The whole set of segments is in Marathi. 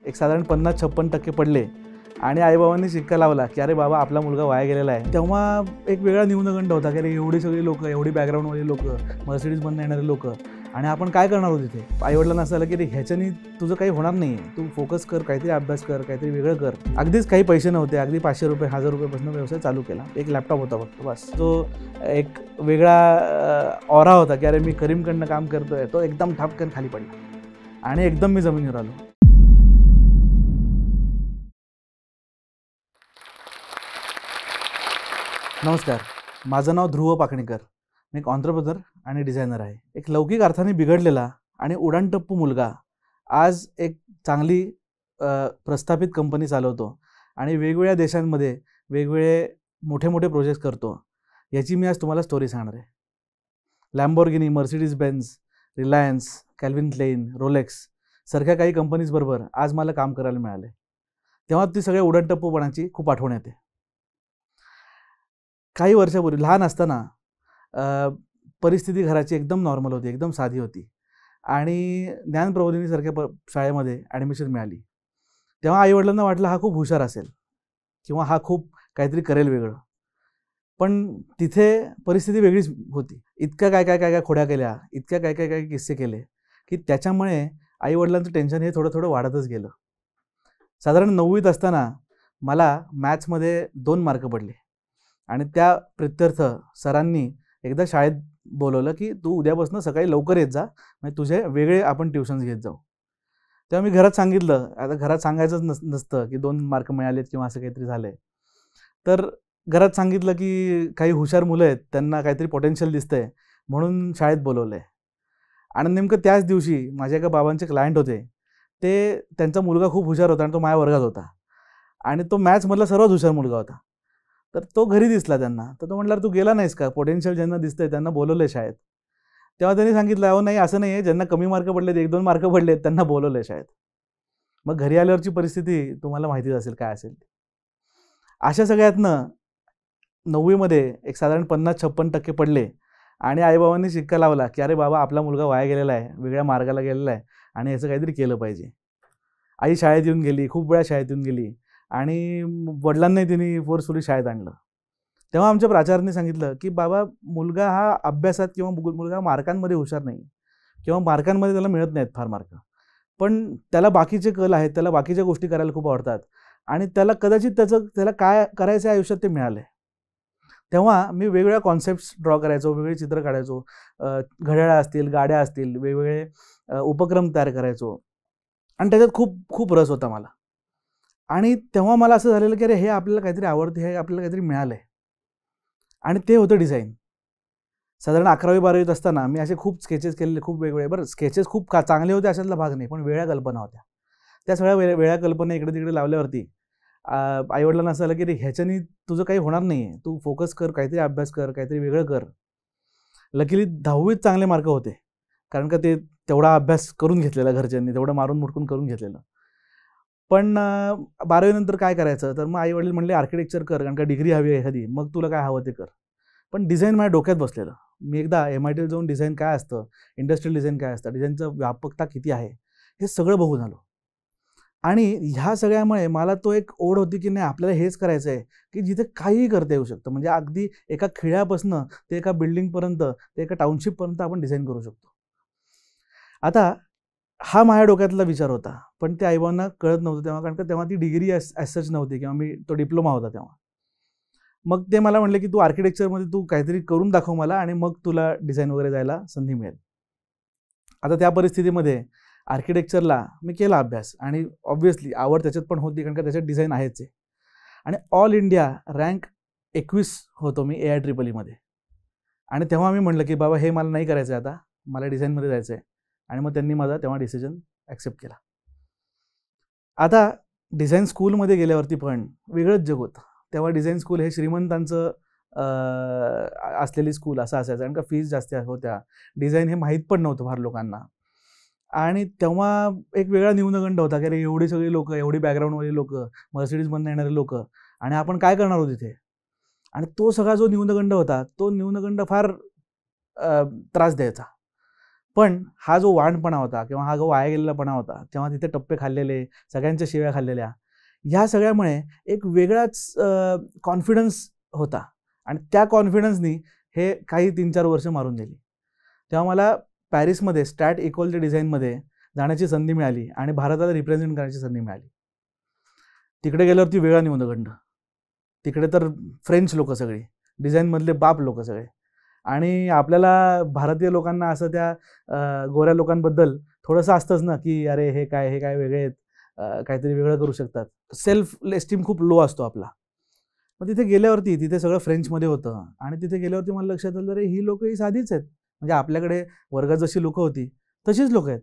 एक साधारण 50-56% पडले आणि आईबाबांनी शिक्का लावला की अरे बाबा आपला मुलगा वाया गेलेला आहे. तेव्हा एक वेगळा न्यूनगंड होता की अरे एवढी सगळी लोकं, एवढी बॅकग्राऊंडवाली लोकं, मर्सिडीजमधून येणारे लोकं आणि आपण काय करणार आहोत तिथे. आईवडिलांना असं आलं की रे ह्याच्यानी तुझं काही होणार नाही आहे, तू फोकस कर, काहीतरी अभ्यास कर, काहीतरी वेगळं कर. अगदीच काही पैसे नव्हते, अगदी 500 रुपये 1000 रुपयापासून व्यवसाय चालू केला. एक लॅपटॉप होता फक्त बस. तो एक वेगळा ऑरा होता की अरे मी करीमकडनं काम करतोय, तो एकदम ठापकन खाली पडला आणि एकदम मी जमिनीवर आलो. नमस्कार, माझं नाव ध्रुव पाकणीकर. मी एक ऑन्ट्रप्रेनर आणि डिझायनर आहे. एक लौकिक अर्थाने बिघडलेला आणि उडाणटप्पू मुलगा आज एक चांगली प्रस्थापित कंपनी चालवतो आणि वेगवेगळ्या देशांमध्ये वेगवेगळे मोठे मोठे प्रोजेक्ट्स करतो. याची मी आज तुम्हाला स्टोरी सांगणार आहे. Lamborghini, Mercedes Benz, Reliance, Calvin Klein, Rolex सारख्या काही कंपनीजबरोबर आज मला काम करायला मिळाले. तेव्हा ती सगळ्या उडाणटप्पूपणाची खूप आठवण येते. काही वर्षापूर्वी लहान असताना परिस्थिती घराची एकदम नॉर्मल होती, एकदम साधी होती आणि ज्ञानप्रबोधिनीसारख्या शाळेमध्ये ॲडमिशन मिळाली. तेव्हा आईवडिलांना वाटलं हा खूप हुशार असेल किंवा हा खूप काहीतरी करेल वेगळं. पण तिथे परिस्थिती वेगळीच होती. इतक्या काय खोड्या केल्या, इतक्या काय किस्से केले की त्याच्यामुळे आईवडिलांचं टेन्शन हे थोडं थोडं वाढतच गेलं. साधारण 9वीत असताना मला मॅथ्समध्ये 2 मार्क पडले आणि त्या प्रित्यर्थ सरांनी एकदा शाळेत बोलवलं की तू उद्यापासून सकाळी लवकर येत जा, म्हणजे तुझे वेगळे आपण ट्युशन्स घेत जाऊ. तेव्हा मी घरात सांगितलं. आता घरात सांगायचंच नसतं की 2 मार्क मिळालेत किंवा असं काहीतरी झालं आहे. तर घरात सांगितलं की काही हुशार मुलं आहेत, त्यांना काहीतरी पोटेन्शियल दिसतंय म्हणून शाळेत बोलवलं आहे. आणि नेमकं त्याच दिवशी माझ्या एका बाबांचे क्लायंट होते. ते त्यांचा मुलगा खूप हुशार होता आणि तो माझ्या वर्गात होता आणि तो मॅथ्समधला सर्वात हुशार मुलगा होता. तर तो घरी दिसला त्यांना. तर तो म्हटला तू गेला नाहीस का, पोटेन्शियल ज्यांना दिसतंय त्यांना बोलवलं आहे शाळेत. तेव्हा त्यांनी सांगितलं अहो नाही असं नाही आहे, ज्यांना कमी मार्क पडलेत, 1-2 मार्क पडलेत त्यांना बोलवलं आहे शाळेत. मग घरी आल्यावरची परिस्थिती तुम्हाला माहितीच असेल काय असेल. अशा सगळ्यातनं 9वीमध्ये एक साधारण 50-56% पडले आणि आईबाबांनी शिक्का लावला की अरे बाबा आपला मुलगा वाया गेलेला आहे, वेगळ्या मार्गाला गेलेला आहे आणि याचं काहीतरी केलं पाहिजे. आई शाळेत येऊन गेली, खूप वेळा शाळेत येऊन गेली आणि वडिलांनाही तिने फोर्सफुली शाळेत आणलं. तेव्हा आमच्या प्राचार्यांनी सांगितलं की बाबा मुलगा हा अभ्यासात किंवा मुलगा मार्कांमध्ये हुशार नाही किंवा मार्कांमध्ये त्याला मिळत नाहीत फार मार्क, पण त्याला बाकीचे कल आहेत, त्याला बाकीच्या गोष्टी करायला खूप आवडतात आणि त्याला कदाचित त्याला काय करायचं आहे आयुष्यात ते मिळालं आहे. तेव्हा मी वेगवेगळ्या कॉन्सेप्ट्स ड्रॉ करायचो, वेगवेगळे चित्र काढायचो, घड्याळं असतील, गाड्या असतील, वेगवेगळे उपक्रम तयार करायचो आणि त्याच्यात खूप खूप रस होता मला. आणि तेव्हा मला असं झालेलं की अरे हे आपल्याला काहीतरी आवडते, हे आपल्याला काहीतरी मिळालं आहे आणि ते होतं डिझाईन. साधारण 11वी-12वीत असताना मी असे खूप स्केचेस केलेले, खूप वेगवेगळे. बरं स्केचेस खूप चांगले होते अशातला भाग नाही, पण वेगळ्या कल्पना होत्या. त्या सगळ्या वेगळ्या कल्पना इकडे तिकडे लावल्यावरती आईवडिलांना असं आलं की रे ह्याच्यानी तुझं काही होणार नाही आहे, तू फोकस कर, काहीतरी अभ्यास कर, काहीतरी वेगळं कर. लकीली 10वीत चांगले मार्क होते कारण का ते तेवढा अभ्यास करून घेतलेला घरच्यांनी, तेवढं मारून मुटकून करून घेतलेलं. पण 12वीनंतर काय करायचं, तर मग आईवडील म्हणले आर्किटेक्चर कर कारण का डिग्री हवी आहे एखादी, मग तुला काय हवं ते कर. पण डिझाईन माझ्या डोक्यात बसलेलं. मी एकदा MITला जाऊन डिझाईन काय असतं, इंडस्ट्रियल डिझाईन काय असतं, डिझाईनचं व्यापकता किती आहे हे सगळं बघून आलो. आणि ह्या सगळ्यामुळे मला तो एक ओढ होती की नाही आपल्याला हेच करायचं आहे की जिथे काहीही करता येऊ शकतं. म्हणजे अगदी एका खेड्यापासनं ते एका बिल्डिंगपर्यंत, ते एका टाउनशिपपर्यंत आपण डिझाईन करू शकतो. आता हा माझ्या डोक्यातला विचार होता, पण ते आईबाबांना कळत नव्हतं तेव्हा कारण का तेव्हा ती डिग्री ॲज सच नव्हती किंवा मी तो डिप्लोमा होता तेव्हा. मग ते मला म्हणले की तू आर्किटेक्चरमध्ये तू काहीतरी करून दाखव मला आणि मग तुला डिझाईन वगैरे जायला संधी मिळेल. आता त्या परिस्थितीमध्ये आर्किटेक्चरला मी केला अभ्यास आणि ऑब्व्हियसली आवड त्याच्यात पण होती कारण का त्याच्यात डिझाईन आहेच आहे. आणि ऑल इंडिया रँक 21 होतो मी AIEEE आणि तेव्हा मी म्हटलं की बाबा हे मला नाही करायचं आहे, आता मला डिझाईनमध्ये जायचं आहे. आणि मग त्यांनी माझा तेव्हा डिसिजन ॲक्सेप्ट केला. आता डिझाईन स्कूलमध्ये गेल्यावरती पण वेगळंच जग होतं. तेव्हा डिझाईन स्कूल हे श्रीमंतांचं असलेली स्कूल असं असायचं कारण का फीज जास्त होत्या. डिझाईन हे माहीत पण नव्हतं फार लोकांना आणि तेव्हा एक वेगळा न्यूनगंड होता की अरे एवढी सगळी लोकं, एवढी बॅकग्राऊंडवाली लोकं, मर्सिडीजमधून येणारे लोकं आणि आपण काय करणार आहोत तिथे. आणि तो सगळा जो न्यूनगंड होता, तो न्यूनगंड फार त्रास द्यायचा. पण हा जो वाणपणा होता किंवा हा जो वाया गेलेलापणा होता, तेव्हा तिथे टप्पे खाल्लेले, सगळ्यांच्या शिव्या खाल्लेल्या, ह्या सगळ्यामुळे एक वेगळाच कॉन्फिडन्स होता आणि त्या कॉन्फिडन्सनी हे काही 3-4 वर्ष मारून दिली. तेव्हा मला पॅरिसमध्ये स्टॅट इक्वॉलिटी डिझाईनमध्ये जाण्याची संधी मिळाली आणि भारताला रिप्रेझेंट करण्याची संधी मिळाली. तिकडे गेल्यावरती वेगळा न्यूनगंड. तिकडे तर फ्रेंच लोक सगळी, डिझाईनमधले बाप लोक सगळे, आणि आपल्याला भारतीय लोकांना असं त्या गोऱ्या लोकांबद्दल थोडंसं असतंच ना, की अरे हे काय वेगळे आहेत, काहीतरी वेगळं करू शकतात. सेल्फ एस्टीम खूप लो असतो आपला. मग तिथे गेल्यावरती तिथे सगळं फ्रेंचमध्ये होतं आणि तिथे गेल्यावरती मला लक्षात आलं, अरे ही लोक ही साधीच आहेत. म्हणजे आपल्याकडे वर्गात जशी लोकं होती तशीच लोक आहेत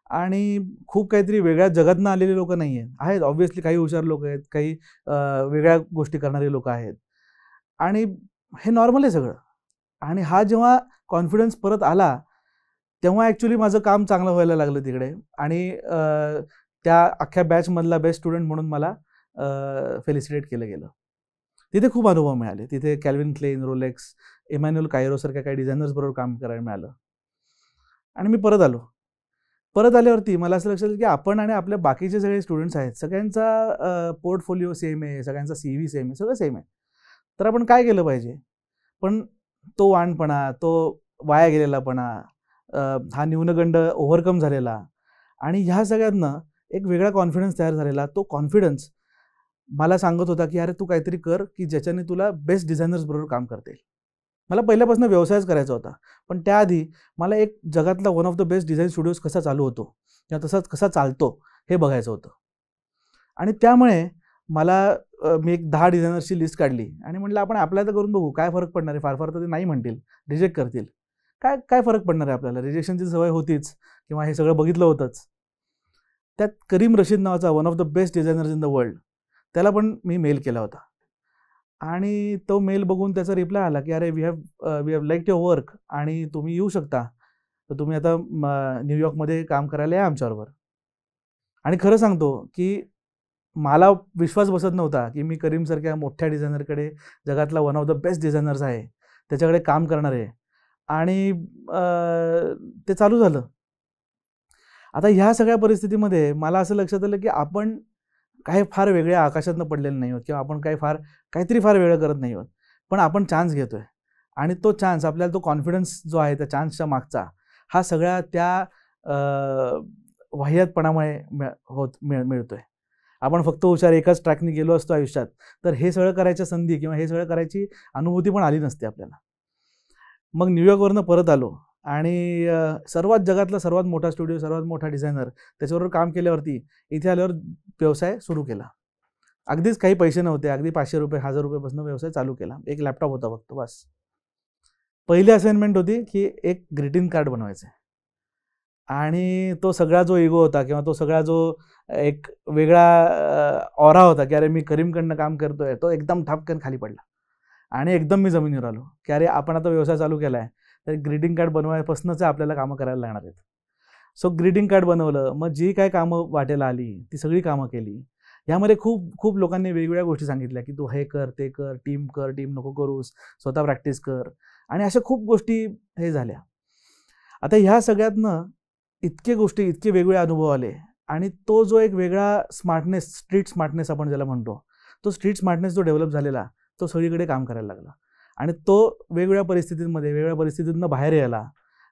आणि खूप काहीतरी वेगळ्या जगातनं आलेले लोक नाही आहेत. आहेत ऑब्व्हियसली काही हुशार लोक आहेत, काही वेगळ्या गोष्टी करणारे लोक आहेत आणि हे नॉर्मल आहे सगळं. आणि हा जेव्हा कॉन्फिडन्स परत आला तेव्हा ॲक्च्युली माझं काम चांगलं व्हायला लागलं तिकडे आणि त्या अख्ख्या बॅचमधला बेस्ट स्टुडंट म्हणून मला फेलिसिटेट केलं गेलं. तिथे खूप अनुभव मिळाले. तिथे कॅल्विन क्लेन, रोलेक्स, इमॅन्युअल कायरो सारख्या काही डिझायनर्स बरोबर काम करायला मिळालं आणि मी परत आलो. परत आल्यावरती मला असं लक्षात आलं की आपण आणि आपल्या बाकीचे सगळे स्टुडंट्स आहेत, सगळ्यांचा पोर्टफोलिओ सेम आहे, सगळ्यांचा CV सेम आहे, सगळं सेम आहे. तर आपण काय केलं पाहिजे? पण तो वाणपणा, तो वाया गेलेलापणा, हा न्यूनगंड ओव्हरकम झालेला आणि ह्या सगळ्यांना एक वेगळा कॉन्फिडन्स तयार झालेला. तो कॉन्फिडन्स मला सांगत होता की अरे तू काहीतरी कर की ज्याच्याने तुला बेस्ट डिझायनर्स बरोबर काम करता येईल. मला पहिल्यापासून व्यवसायच करायचा होता, पण त्याआधी मला एक जगातला one of the best design studios कसा चालू होतो किंवा तसाच कसा चालतो हे बघायचं होतं. आणि त्यामुळे मला मी एक 10 डिझायनर्सची लिस्ट काढली आणि म्हटलं आपण अप्लाय तर करून बघू, काय फरक पडणार आहे. फार फार तर ते नाही म्हणतील, रिजेक्ट करतील, काय काय फरक पडणार आहे आपल्याला. रिजेक्शनची सवय होतीच किंवा हे सगळं बघितलं होतंच. त्यात करीम रशीद नावाचा one of the best designers in the world, त्याला पण मी मेल केला होता आणि तो मेल बघून त्याचा रिप्लाय आला की अरे we have like your work आणि तुम्ही येऊ शकता, तर तुम्ही आता न्यूयॉर्कमध्ये काम करायला या आमच्याबरोबर. आणि खरं सांगतो की मला विश्वास बसत नव्हता की मी करीमसारख्या मोठ्या डिझायनरकडे, जगातला one of the best designers आहे, त्याच्याकडे काम करणार आहे आणि ते चालू झालं. आता ह्या सगळ्या परिस्थितीमध्ये मला असं लक्षात आलं की आपण काही फार वेगळ्या आकाशातनं पडलेले नाही आहोत किंवा आपण काहीतरी फार वेगळं करत नाही आहोत, पण आपण चान्स घेतोय आणि तो चान्स आपल्याला, तो कॉन्फिडन्स जो आहे त्या चान्सच्या मागचा, हा सगळ्या त्या वाह्यातपणामुळे मिळतोय. आपण फक्त हुशार एकाच ट्रॅकने गेलो असतो आयुष्यात तर हे सगळं करायच्या संधी किंवा हे सगळं करायची अनुभूती पण आली नसते आपल्याला. मग न्यूयॉर्कवरनं परत आलो आणि जगातला सर्वात मोठा स्टुडिओ, सर्वात मोठा डिझायनर, त्याच्याबरोबर काम केल्यावरती इथे आल्यावर व्यवसाय सुरू केला. अगदीच काही पैसे नव्हते, अगदी 500 रुपये, 1000 रुपयापासून व्यवसाय चालू केला. एक लॅपटॉप होता फक्त, बस. पहिली असाइनमेंट होती की एक ग्रीटिंग कार्ड बनवायचं आणि तो सगळा जो इगो होता किंवा तो सगळा जो एक वेगळा ऑरा होता की अरे मी करीमकडनं काम करतोय, तो एकदम ठपकन खाली पडला आणि एकदम मी जमिनीवर आलो की अरे आपण आता व्यवसाय चालू केला आहे, तर ग्रीटिंग कार्ड बनवायपासूनच आपल्याला कामं करायला लागणार आहेत. सो ग्रीटिंग कार्ड बनवलं. मग जी काय कामं वाटेला आली ती सगळी कामं केली. यामध्ये खूप खूप लोकांनी वेगवेगळ्या गोष्टी सांगितल्या की तू हे कर, ते कर, टीम नको करूस, स्वतः प्रॅक्टिस कर, आणि अशा खूप गोष्टी हे झाल्या. आता ह्या सगळ्यातनं इतके वेगवेगळे अनुभव आले आणि तो जो एक वेगळा स्मार्टनेस, स्ट्रीट स्मार्टनेस आपण ज्याला म्हणतो, तो स्ट्रीट स्मार्टनेस जो डेव्हलप झालेला, तो सगळीकडे काम करायला लागला आणि तो वेगवेगळ्या परिस्थितींमध्ये, वेगवेगळ्या परिस्थितीतनं बाहेर यायला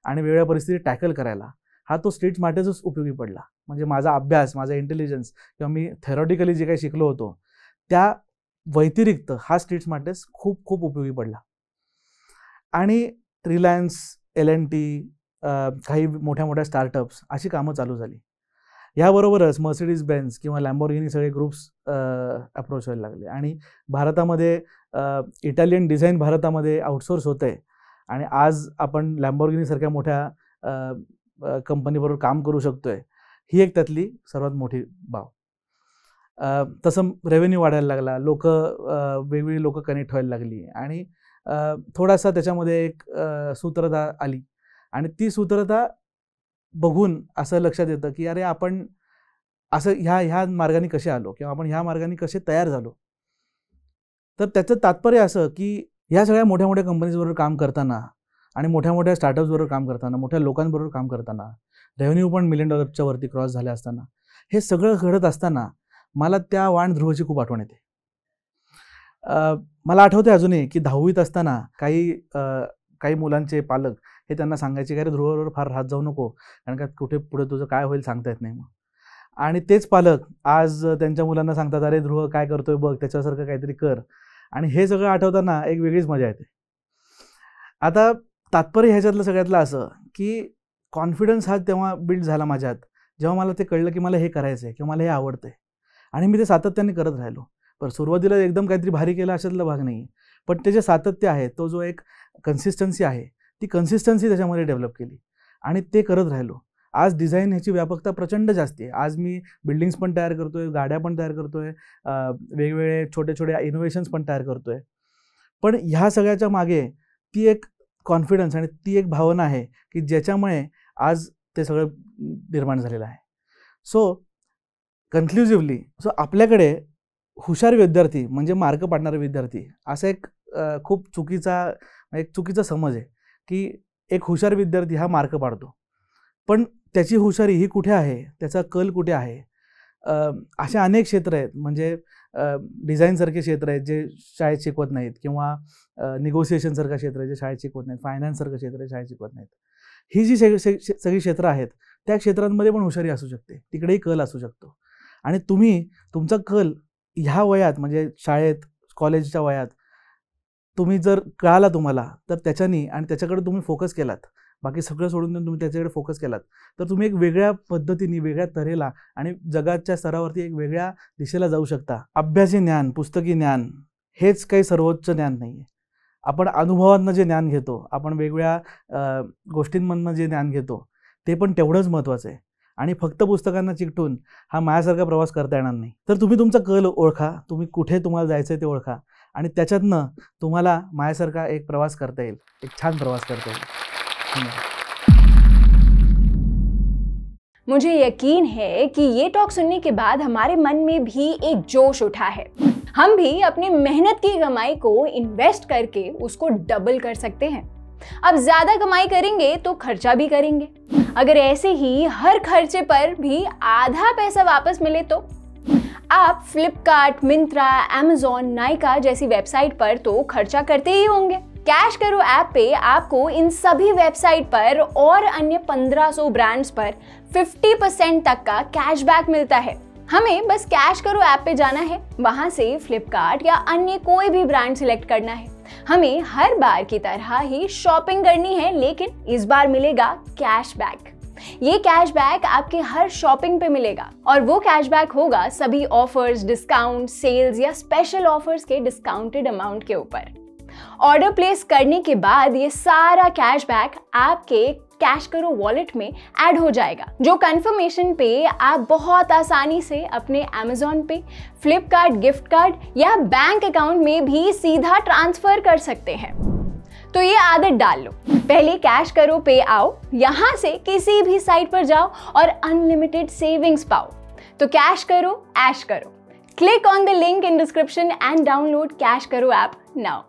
आणि वेगवेगळ्या परिस्थिती टॅकल करायला, हा तो स्ट्रीट स्मार्टनेसच उपयोगी पडला. म्हणजे माझा अभ्यास, माझा इंटेलिजन्स किंवा मी थेरॉटिकली जे काही शिकलो होतो त्या व्यतिरिक्त हा स्ट्रीट स्मार्टनेस खूप खूप उपयोगी पडला. आणि रिलायन्स, L&T, काही मोठ्या मोठ्या स्टार्टअप्स अशी कामं चालू झाली. याबरोबरच मर्सिडीज बेन्झ किंवा लॅम्बोर्गिनी सगळे ग्रुप्स अप्रोच व्हायला लागले आणि भारतामध्ये इटालियन डिझाईन भारतामध्ये आउटसोर्स होतंय आणि आज आपण लॅम्बोर्गिनीसारख्या मोठ्या कंपनीबरोबर काम करू शकतोय. ही एक त्यातली सर्वात मोठी बाब. तसं रेव्हेन्यू वाढायला लागला, वेगवेगळी लोक कनेक्ट व्हायला लागली आणि थोडासा त्याच्यामध्ये एक सूत्रता आली आणि ती सूत्रता बघून असं लक्षात येतं की अरे आपण असं ह्या मार्गाने कसे आलो किंवा आपण ह्या मार्गाने कसे तयार झालो. तर त्याचं तात्पर्य असं की ह्या सगळ्या मोठ्या मोठ्या कंपनीजबरोबर काम करताना आणि मोठ्या मोठ्या स्टार्टअप्सबरोबर काम करताना, मोठ्या लोकांबरोबर काम करताना, रेव्हेन्यू पण $1 मिलियन वरती क्रॉस झाले असताना, हे सगळं घडत असताना मला त्या वाण ध्रुवची खूप आठवण येते. मला आठवते अजूनही की 10वीत असताना काही मुलांचे पालक हे त्यांना सांगायचे की अरे ध्रुवबरोबर फार राहत जाऊ नको, कारण का कुठे पुढे तुझं काय होईल सांगता येत नाही. मग आणि तेच पालक आज त्यांच्या मुलांना सांगतात अरे ध्रुव काय करतोय बघ, त्याच्यासारखं काहीतरी कर. आणि हे सगळं आठवताना एक वेगळीच मजा येते. आता तात्पर्य ह्याच्यातलं सगळ्यातलं असं की कॉन्फिडन्स हा तेव्हा बिल्ड झाला माझ्यात जेव्हा मला ते कळलं की मला हे करायचं आहे किंवा मला हे आवडतंय, आणि मी ते सातत्याने करत राहिलो. पण सुरुवातीला एकदम काहीतरी भारी केलं अशातला भाग नाही, पण ते जे सातत्य आहे, तो जो एक कन्सिस्टन्सी आहे, ती कन्सिस्टन्सी त्याच्यामध्ये डेव्हलप केली आणि ते करत राहिलो. आज डिझाईन ह्याची व्यापकता प्रचंड जास्त आहे. आज मी बिल्डिंग्स पण तयार करतोय, गाड्या पण तयार करतोय, वेगवेगळे छोटे छोटे इनोव्हेशन्स पण तयार करतोय. पण ह्या सगळ्याच्या मागे ती एक कॉन्फिडन्स आणि ती एक भावना आहे की ज्याच्यामुळे आज ते सगळं निर्माण झालेलं आहे. सो कन्क्लुझिव्हली आपल्याकडे हुशार विद्यार्थी म्हणजे मार्क पाडणारे विद्यार्थी असा एक खूप चुकीचा समज आहे की एक हुशार विद्यार्थी हा मार्क पाडतो, पण त्याची हुशारी ही कुठे आहे, त्याचा कल कुठे आहे. अशा अनेक क्षेत्र आहेत, म्हणजे डिझाईनसारखे क्षेत्र आहेत जे शाळेत शिकवत नाहीत, किंवा निगोसिएशनसारखं क्षेत्र आहे जे शाळेत शिकवत नाहीत, फायनान्ससारखं क्षेत्र आहे शाळेत शिकवत नाहीत. ही जी सगळी क्षेत्र आहेत त्या क्षेत्रांमध्ये पण हुशारी असू शकते, तिकडेही कल असू शकतो. आणि तुम्ही तुमचा कल ह्या वयात म्हणजे शाळेत कॉलेजच्या वयात तुम्ही जर कळाला तुम्हाला, तर त्याच्यानी आणि त्याच्याकडे तुम्ही फोकस केलात, बाकी सगळं सोडून देऊन तुम्ही त्याच्याकडे फोकस केलात, तर तुम्ही एक वेगळ्या पद्धतीने, वेगळ्या तऱ्हेला आणि जगाच्या स्तरावरती एक वेगळ्या दिशेला जाऊ शकता. अभ्यासी ज्ञान, पुस्तकी ज्ञान हेच काही सर्वोच्च ज्ञान नाही आहे. आपण अनुभवांना जे ज्ञान घेतो, आपण वेगवेगळ्या गोष्टींमधनं जे ज्ञान घेतो, ते पण तेवढंच महत्त्वाचं आहे. आणि फक्त पुस्तकांना चिकटून हा माझ्यासारखा प्रवास करता येणार नाही. तर तुम्ही तुमचा कल ओळखा, तुम्ही कुठे तुम्हाला जायचं आहे ते ओळखा, आणि त्याच्यातनं तुम्हाला माझ्यासारखा एक प्रवास करता येईल, एक छान प्रवास करता येईल. मुझे यकीन है कि ये टॉक सुनने के बाद हमारे मन में भी एक जोश उठा है. हम भी अपनी मेहनत की कमाई को इन्वेस्ट करके उसको डबल कर सकते हैं. अब ज्यादा कमाई करेंगे तो खर्चा भी करेंगे. अगर ऐसे ही हर खर्चे पर भी आधा पैसा वापस मिले तो आप फ्लिपकार्ट, मिंत्रा, अमेज़न, नाइका जैसी वेबसाइट पर तो खर्चा करते ही होंगे. कैश करो ऐप पे आपको इन सभी वेबसाइट पर और अन्य 1500 ब्रांड्स पर 50% तक का कैशबैक मिलता है. हमें बस कैश करो ऐप पे जाना है, वहां से फ्लिपकार्ट या अन्य कोई भी ब्रांड सिलेक्ट करना है. हमें हर बार की तरह ही शॉपिंग करनी है, लेकिन इस बार मिलेगा कैशबैक. ये कैशबैक आपके हर शॉपिंग पे मिलेगा, और वो कैशबैक होगा सभी ऑफर्स, डिस्काउंट, सेल्स या स्पेशल ऑफर्स के डिस्काउंटेड अमाउंट के ऊपर. ऑर्डर प्लेस करने के बाद ये सारा कैशबैक आपके कैश करो वॉलेट में ऐड हो जाएगा, जो कंफर्मेशन पे आप बहुत आसानी से अपने अमेज़न पे, फ्लिपकार्ट गिफ्ट कार्ड या बैंक अकाउंट में भी सीधा ट्रांसफर कर सकते हैं. तो ये आदत डाल लो. पहले कैश करो पे आओ, यहाँ से किसी भी साइट पर जाओ और अनलिमिटेड सेविंग्स पाओ. तो कैश करो, ऐश करो. Click on the link in description and download Cash Karo app now.